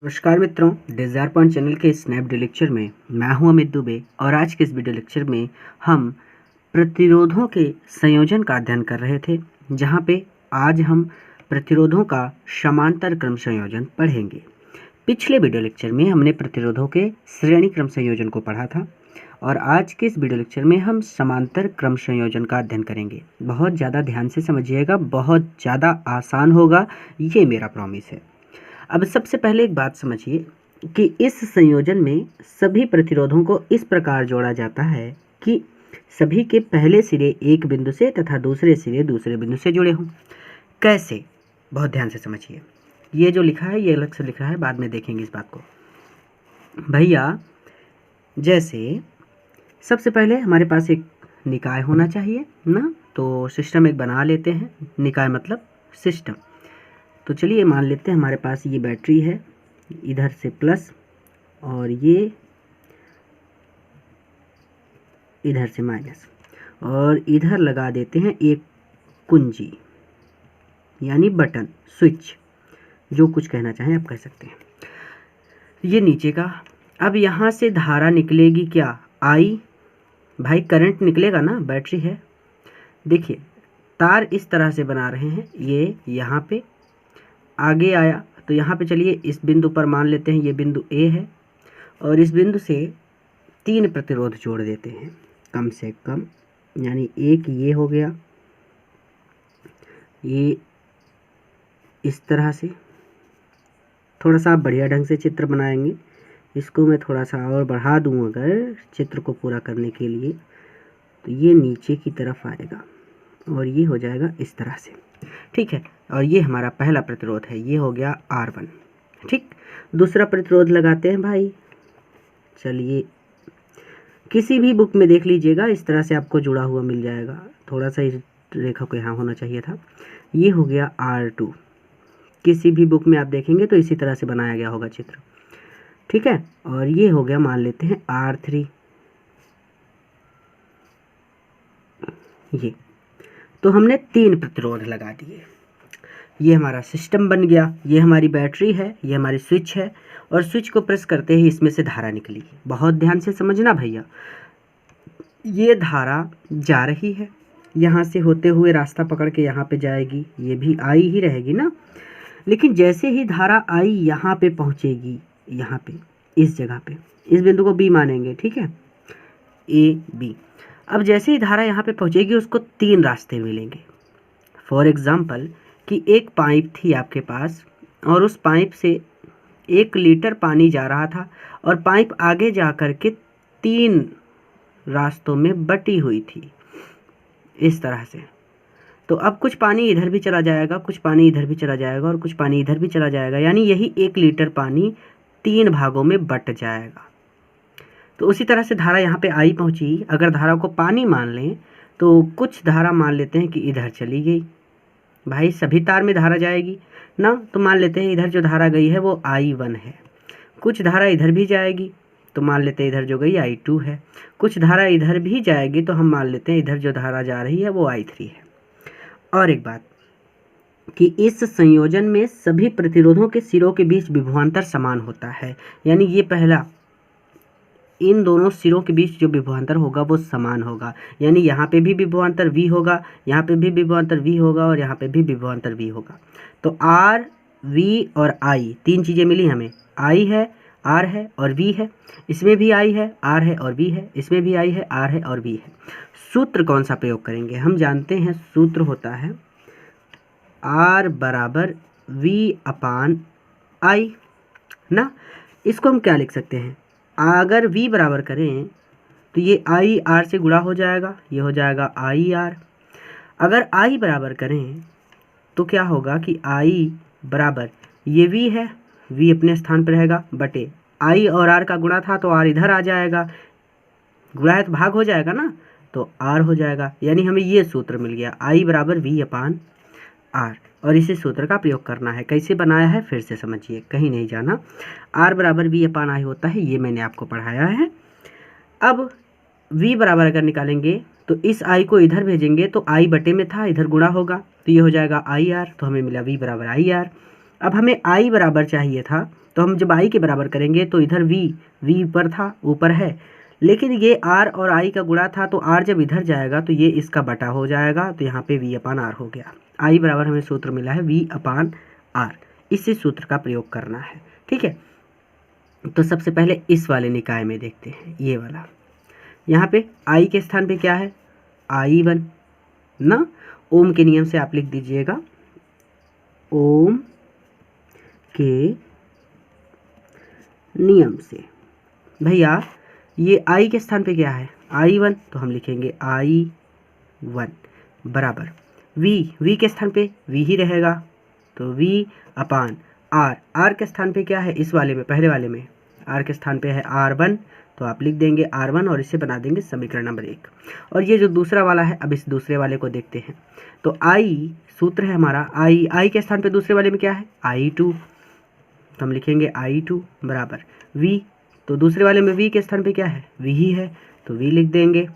नमस्कार मित्रों, desire point channel के स्नैप वीडियो लेक्चर में मैं हूं अमित दुबे और आज के इस वीडियो लेक्चर में हम प्रतिरोधों के संयोजन का अध्ययन कर रहे थे, जहां पे आज हम प्रतिरोधों का समांतर क्रम संयोजन पढ़ेंगे। पिछले वीडियो लेक्चर में हमने प्रतिरोधों के श्रेणी क्रम संयोजन को पढ़ा था और आज के इस वीडियो लेक्चर में हम समांतर क्रम संयोजन का अध्ययन करेंगे। बहुत ज़्यादा ध्यान से समझिएगा, बहुत ज़्यादा आसान होगा, ये मेरा प्रॉमिस है। अब सबसे पहले एक बात समझिए कि इस संयोजन में सभी प्रतिरोधों को इस प्रकार जोड़ा जाता है कि सभी के पहले सिरे एक बिंदु से तथा दूसरे सिरे दूसरे बिंदु से जुड़े हों। कैसे? बहुत ध्यान से समझिए। ये जो लिखा है ये अलग से लिखा है, बाद में देखेंगे इस बात को। भैया जैसे सबसे पहले हमारे पास एक निकाय होना चाहिए ना, तो सिस्टम एक बना लेते हैं। निकाय मतलब सिस्टम। तो चलिए मान लेते हैं हमारे पास ये बैटरी है, इधर से प्लस और ये इधर से माइनस, और इधर लगा देते हैं एक कुंजी यानी बटन, स्विच, जो कुछ कहना चाहें आप कह सकते हैं। ये नीचे का। अब यहाँ से धारा निकलेगी क्या? आई। भाई करंट निकलेगा ना, बैटरी है। देखिए तार इस तरह से बना रहे हैं, ये यहाँ पे आगे आया तो यहाँ पे चलिए इस बिंदु पर मान लेते हैं ये बिंदु ए है और इस बिंदु से 3 प्रतिरोध जोड़ देते हैं कम से कम, यानी एक ये हो गया, ये इस तरह से। थोड़ा सा बढ़िया ढंग से चित्र बनाएंगे, इसको मैं थोड़ा सा और बढ़ा दूँ अगर चित्र को पूरा करने के लिए, तो ये नीचे की तरफ आएगा और ये हो जाएगा इस तरह से, ठीक है। और ये हमारा पहला प्रतिरोध है, ये हो गया R1, ठीक। दूसरा प्रतिरोध लगाते हैं भाई। चलिए किसी भी बुक में देख लीजिएगा, इस तरह से आपको जुड़ा हुआ मिल जाएगा। थोड़ा सा इस रेखा को यहाँ होना चाहिए था। ये हो गया R2। किसी भी बुक में आप देखेंगे तो इसी तरह से बनाया गया होगा चित्र, ठीक है। और ये हो गया, मान लेते हैं R3। ये तो हमने 3 प्रतिरोध लगा दिए। ये हमारा सिस्टम बन गया, ये हमारी बैटरी है, ये हमारी स्विच है और स्विच को प्रेस करते ही इसमें से धारा निकली। बहुत ध्यान से समझना भैया, ये धारा जा रही है, यहाँ से होते हुए रास्ता पकड़ के यहाँ पे जाएगी, ये भी आई ही रहेगी ना। लेकिन जैसे ही धारा आई यहाँ पे पहुँचेगी, यहाँ पे इस जगह पे, इस बिंदु को बी मानेंगे, ठीक है, ए बी। अब जैसे ही धारा यहाँ पे पहुँचेगी उसको 3 रास्ते मिलेंगे। फॉर एग्ज़ाम्पल कि एक पाइप थी आपके पास और उस पाइप से 1 लीटर पानी जा रहा था और पाइप आगे जा कर के 3 रास्तों में बटी हुई थी इस तरह से। तो अब कुछ पानी इधर भी चला जाएगा, कुछ पानी इधर भी चला जाएगा और कुछ पानी इधर भी चला जाएगा, यानी यही 1 लीटर पानी 3 भागों में बट जाएगा। तो उसी तरह से धारा यहाँ पे आई पहुँची। अगर धारा को पानी मान लें तो कुछ धारा मान लेते हैं कि इधर चली गई। भाई सभी तार में धारा जाएगी ना, तो मान लेते हैं इधर जो धारा गई है वो I1 है। कुछ धारा इधर भी जाएगी तो मान लेते हैं इधर जो गई I2 है। कुछ धारा इधर भी जाएगी तो हम मान लेते हैं इधर जो धारा जा रही है वो I3 है। और एक बात कि इस संयोजन में सभी प्रतिरोधों के सिरों के बीच विभवांतर समान होता है, यानी ये पहला, इन दोनों सिरों के बीच जो विभवांतर होगा वो समान होगा, यानी यहाँ पे भी विभवांतर V होगा, यहाँ पे भी विभवांतर V होगा और यहाँ पे भी विभवांतर V होगा। तो R, V और I 3 चीज़ें मिली हमें। I है, R है और V है। इसमें भी I है, R है और V है। इसमें भी I है, R है और V है। सूत्र कौन सा प्रयोग करेंगे? हम जानते हैं सूत्र होता है R बराबर V/I ना। इसको हम क्या लिख सकते हैं? अगर V बराबर करें तो ये I R से गुणा हो जाएगा, ये हो जाएगा I R। अगर I बराबर करें तो क्या होगा कि I बराबर ये V है, V अपने स्थान पर रहेगा, बटे I और R का गुणा था तो R इधर आ जाएगा, गुणा है तो भाग हो जाएगा ना, तो R हो जाएगा। यानी हमें ये सूत्र मिल गया, I बराबर V/R। और इसी सूत्र का प्रयोग करना है। कैसे बनाया है फिर से समझिए, कहीं नहीं जाना। R बराबर V/I होता है, ये मैंने आपको पढ़ाया है। अब V बराबर अगर निकालेंगे तो इस I को इधर भेजेंगे तो I बटे में था, इधर गुणा होगा तो ये हो जाएगा IR, तो हमें मिला V बराबर IR। अब हमें आई बराबर चाहिए था, तो हम जब आई के बराबर करेंगे तो इधर वी ऊपर था, ऊपर है, लेकिन ये आर और आई का गुणा था, तो आर जब इधर जाएगा तो ये इसका बटा हो जाएगा, तो यहाँ पे वी अपान आर हो गया। आई बराबर हमें सूत्र मिला है वी अपान आर, इसी सूत्र का प्रयोग करना है। ठीक है, तो सबसे पहले इस वाले निकाय में देखते हैं, ये वाला। यहाँ पे आई के स्थान पे क्या है, I1 ना, ओम के नियम से आप लिख दीजिएगा, ओम के नियम से भैया ये आई के स्थान पे क्या है, I1, तो हम लिखेंगे I1 बराबर वी के स्थान पे वी ही रहेगा, तो वी अपान आर के स्थान पे क्या है, इस वाले में, पहले वाले में आर के स्थान पे है R1, तो आप लिख देंगे R1 और इसे बना देंगे समीकरण नंबर 1। और ये जो दूसरा वाला है, अब इस दूसरे वाले को देखते हैं। तो आई सूत्र है हमारा, आई के स्थान पे दूसरे वाले में क्या है, I2, तो हम लिखेंगे I2 बराबर V, तो दूसरे वाले में V के स्थान पे क्या है, V ही है, तो V लिख देंगे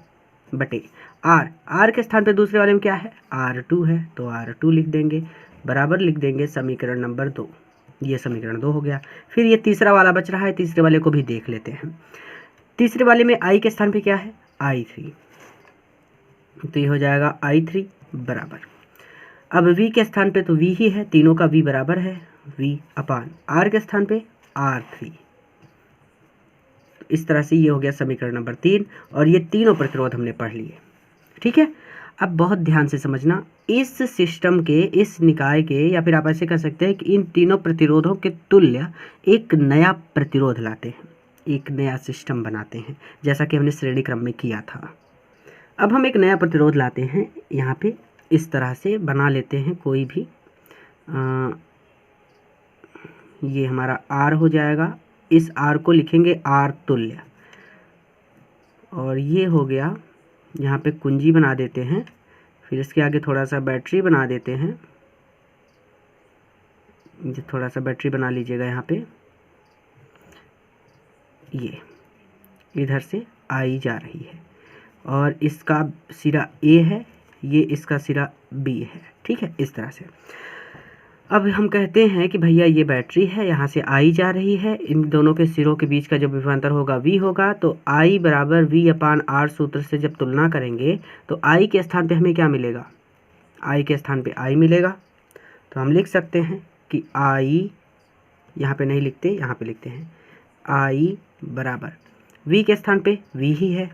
बटे आर के स्थान पे दूसरे वाले में क्या है, R2 है, तो R2 लिख देंगे बराबर लिख देंगे समीकरण नंबर 2। ये समीकरण 2 हो गया। फिर ये तीसरा वाला बच रहा है, तीसरे वाले को भी देख लेते हैं। तीसरे वाले में आई के स्थान पे क्या है, I3, तो ये हो जाएगा I3 बराबर, अब V के स्थान पे तो V ही है, तीनों का V बराबर है, V अपान R के स्थान पे R3। तो इस तरह से ये हो गया समीकरण नंबर 3, और ये तीनों प्रतिरोध हमने पढ़ लिए। ठीक है, अब बहुत ध्यान से समझना, इस सिस्टम के, इस निकाय के, या फिर आप ऐसे कह सकते हैं कि इन तीनों प्रतिरोधों के तुल्य एक नया प्रतिरोध लाते हैं, एक नया सिस्टम बनाते हैं, जैसा कि हमने श्रेणी क्रम में किया था। अब हम एक नया प्रतिरोध लाते हैं, यहाँ पे इस तरह से बना लेते हैं कोई भी, ये हमारा R हो जाएगा, इस R को लिखेंगे R तुल्य, और ये हो गया, यहाँ पे कुंजी बना देते हैं, फिर इसके आगे थोड़ा सा बैटरी बना देते हैं, थोड़ा सा बैटरी बना लीजिएगा यहाँ पे, ये इधर से आई जा रही है, और इसका सिरा A है, ये इसका सिरा B है। ठीक है, इस तरह से अब हम कहते हैं कि भैया ये बैटरी है, यहाँ से आई जा रही है, इन दोनों के सिरों के बीच का जो विभवांतर होगा V होगा, तो I बराबर V अपान R सूत्र से जब तुलना करेंगे तो I के स्थान पे हमें क्या मिलेगा, I के स्थान पे I मिलेगा, तो हम लिख सकते हैं कि I, यहाँ पे नहीं लिखते, यहाँ पे लिखते हैं I बराबर V के स्थान पे V ही है,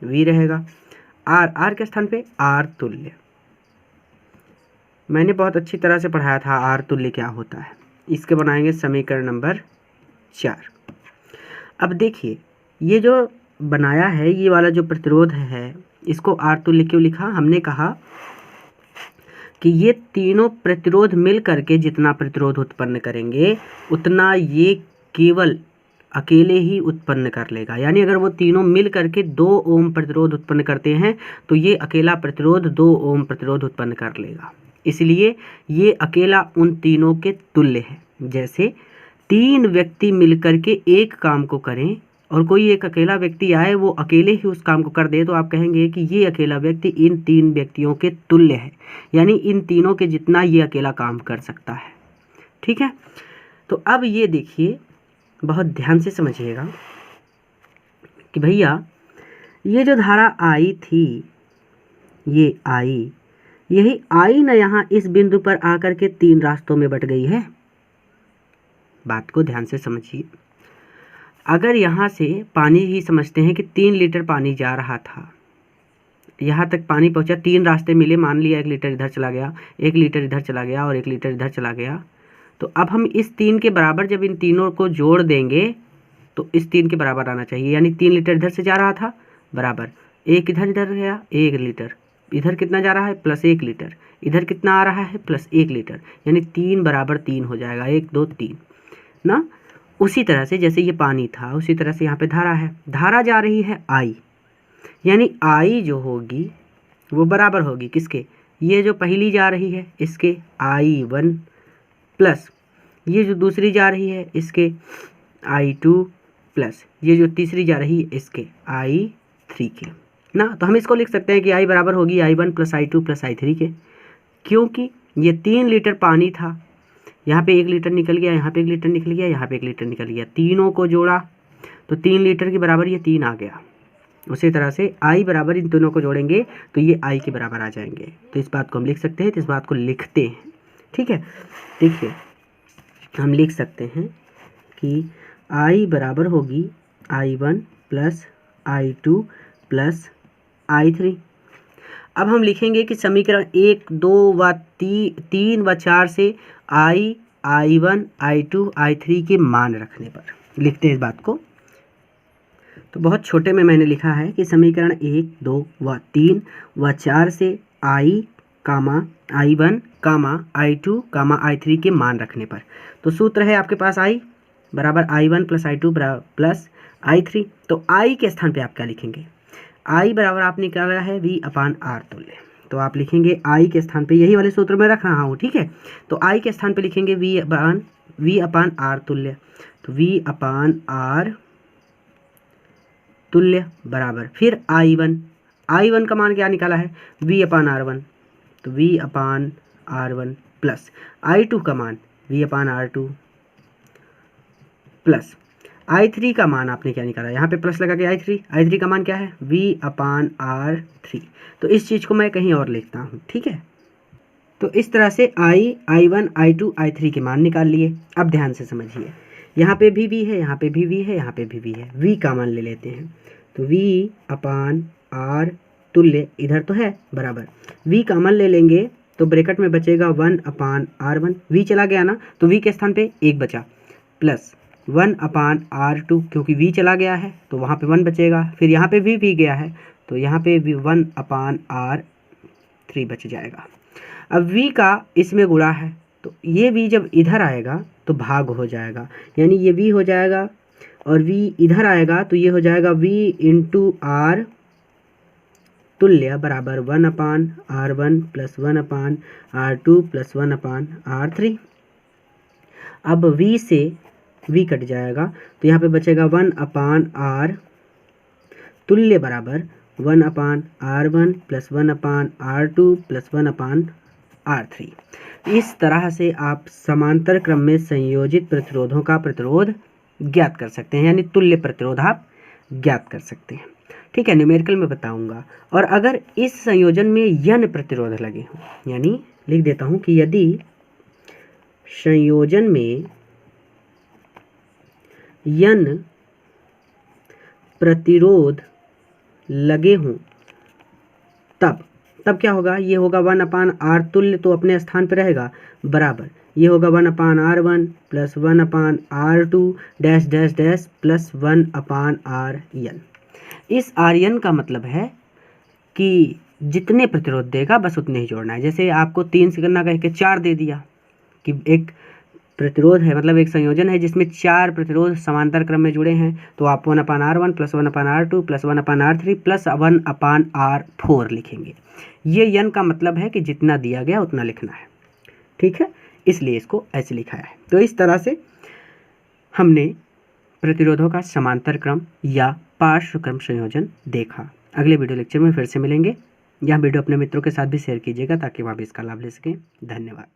V रहेगा, R के स्थान पे R तुल्य, मैंने बहुत अच्छी तरह से पढ़ाया था R तुल्य क्या होता है। इसके बनाएंगे समीकरण नंबर 4। अब देखिए, ये जो बनाया है, ये वाला जो प्रतिरोध है, इसको R तुल्य क्यों लिखा, हमने कहा कि ये तीनों प्रतिरोध मिल करके जितना प्रतिरोध उत्पन्न करेंगे उतना ये केवल अकेले ही उत्पन्न कर लेगा, यानी अगर वो तीनों मिल करके 2 ओम प्रतिरोध उत्पन्न करते हैं तो ये अकेला प्रतिरोध 2 ओम प्रतिरोध उत्पन्न कर लेगा, इसलिए ये अकेला उन तीनों के तुल्य है। जैसे 3 व्यक्ति मिलकर के एक काम को करें और कोई एक अकेला व्यक्ति आए, वो अकेले ही उस काम को कर दे, तो आप कहेंगे कि ये अकेला व्यक्ति इन 3 व्यक्तियों के तुल्य है, यानी इन तीनों के जितना ये अकेला काम कर सकता है। ठीक है, तो अब ये देखिए, बहुत ध्यान से समझिएगा कि भैया ये जो धारा आई थी, ये आई, यही आई न यहाँ इस बिंदु पर आकर के 3 रास्तों में बट गई है। बात को ध्यान से समझिए, अगर यहाँ से पानी ही समझते हैं कि 3 लीटर पानी जा रहा था, यहाँ तक पानी पहुँचा, 3 रास्ते मिले, मान लिया 1 लीटर इधर चला गया, 1 लीटर इधर चला गया और 1 लीटर इधर चला गया, तो अब हम इस 3 के बराबर जब इन तीनों को जोड़ देंगे तो इस 3 के बराबर आना चाहिए, यानी 3 लीटर इधर से जा रहा था, बराबर 1 इधर गया 1 लीटर, इधर कितना जा रहा है प्लस 1 लीटर, इधर कितना आ रहा है प्लस 1 लीटर, यानी 3 बराबर 3 हो जाएगा, 1 2 3 ना। उसी तरह से जैसे ये पानी था, उसी तरह से यहाँ पे धारा है, धारा जा रही है आई, यानी आई जो होगी वो बराबर होगी किसके, ये जो पहली जा रही है इसके I1 प्लस ये जो दूसरी जा रही है इसके I2 प्लस ये जो तीसरी जा रही है इसके I3 के ना। तो हम इसको लिख सकते हैं कि I बराबर होगी I1 plus I2 plus I3 के, क्योंकि ये 3 लीटर पानी था, यहाँ पे 1 लीटर निकल गया, यहाँ पे 1 लीटर निकल गया, यहाँ पे 1 लीटर निकल गया, तीनों को जोड़ा तो 3 लीटर के बराबर ये 3 आ गया। उसी तरह से I बराबर इन दोनों को जोड़ेंगे तो ये I के बराबर आ जाएंगे। तो इस बात को हम लिख सकते हैं, तो इस बात को लिखते हैं। ठीक है, देखिए हम लिख सकते हैं कि I बराबर होगी I1 plus I2 plus I3। अब हम लिखेंगे कि समीकरण 1, 2 व 3 व 4 से I1, I2, I3 के मान रखने पर लिखते हैं इस बात को। तो बहुत छोटे में मैंने लिखा है कि समीकरण 1, 2 व 3 व 4 से I1, I2, I3 के मान रखने पर। तो सूत्र है आपके पास I बराबर I1 plus I2 plus I3। तो I के स्थान पे आप क्या लिखेंगे? I बराबर आपने निकाला है V/R तुल्य। तो आप लिखेंगे I के स्थान पे, यही वाले सूत्र में रख रहा हूँ, ठीक है। तो I के स्थान पे लिखेंगे V/R तुल्य। तो V/R तुल्य बराबर फिर I1 का मान क्या निकाला है? V/R1। तो V/R1 प्लस I2 का मान V/R2 प्लस I3 का मान आपने क्या निकाला? यहाँ पे प्लस लगा के I3 का मान क्या है? V/R3। तो इस चीज़ को मैं कहीं और लिखता हूँ, ठीक है। तो इस तरह से I1, I2, I3 के मान निकाल लिए। अब ध्यान से समझिए, यहाँ पे भी V है, यहाँ पे भी V है, यहाँ पे भी V है। V का मान ले लेते हैं, तो V/R तुल्य इधर तो है बराबर, V का मान ले लेंगे तो ब्रैकेट में बचेगा 1/R1। V चला गया ना, तो V के स्थान पे 1 बचा, प्लस 1/R2, क्योंकि V चला गया है तो वहाँ पे 1 बचेगा। फिर यहाँ पे V गया है तो यहाँ पे भी 1/R3 बच जाएगा। अब V का इसमें गुणा है, तो ये V जब इधर आएगा तो भाग हो जाएगा, यानी ये V हो जाएगा और V इधर आएगा तो ये हो जाएगा V/R तुल्य बराबर 1/R1 plus 1/R2 plus 1/R3। अब V से V कट जाएगा तो यहाँ पे बचेगा 1/R तुल्य बराबर 1/R1 plus 1/R2 plus 1/R3। इस तरह से आप समांतर क्रम में संयोजित प्रतिरोधों का प्रतिरोध ज्ञात कर सकते हैं, यानी तुल्य प्रतिरोध आप ज्ञात कर सकते हैं। ठीक है, न्यूमेरिकल में बताऊंगा। और अगर इस संयोजन में यन प्रतिरोध लगे हों, यानी लिख देता हूं कि यदि संयोजन में यन प्रतिरोध लगे हों, तब क्या होगा? ये होगा 1/R तुल्य, तो अपने स्थान पर रहेगा, बराबर ये होगा 1/R1 plus 1/R2 dash dash dash plus 1/RN। इस RN का मतलब है कि जितने प्रतिरोध देगा बस उतने ही जोड़ना है। जैसे आपको 3 से गणना करके 4 दे दिया कि एक प्रतिरोध है, मतलब एक संयोजन है जिसमें 4 प्रतिरोध समांतर क्रम में जुड़े हैं, तो आप 1/R1 plus 1/R2 plus 1/R3 plus 1/R4 लिखेंगे। ये यन का मतलब है कि जितना दिया गया उतना लिखना है, ठीक है, इसलिए इसको ऐसे लिखा है। तो इस तरह से हमने प्रतिरोधों का समांतर क्रम या पार्श्व क्रम संयोजन देखा। अगले वीडियो लेक्चर में फिर से मिलेंगे। यह वीडियो अपने मित्रों के साथ भी शेयर कीजिएगा ताकि वह भी इसका लाभ ले सकें। धन्यवाद।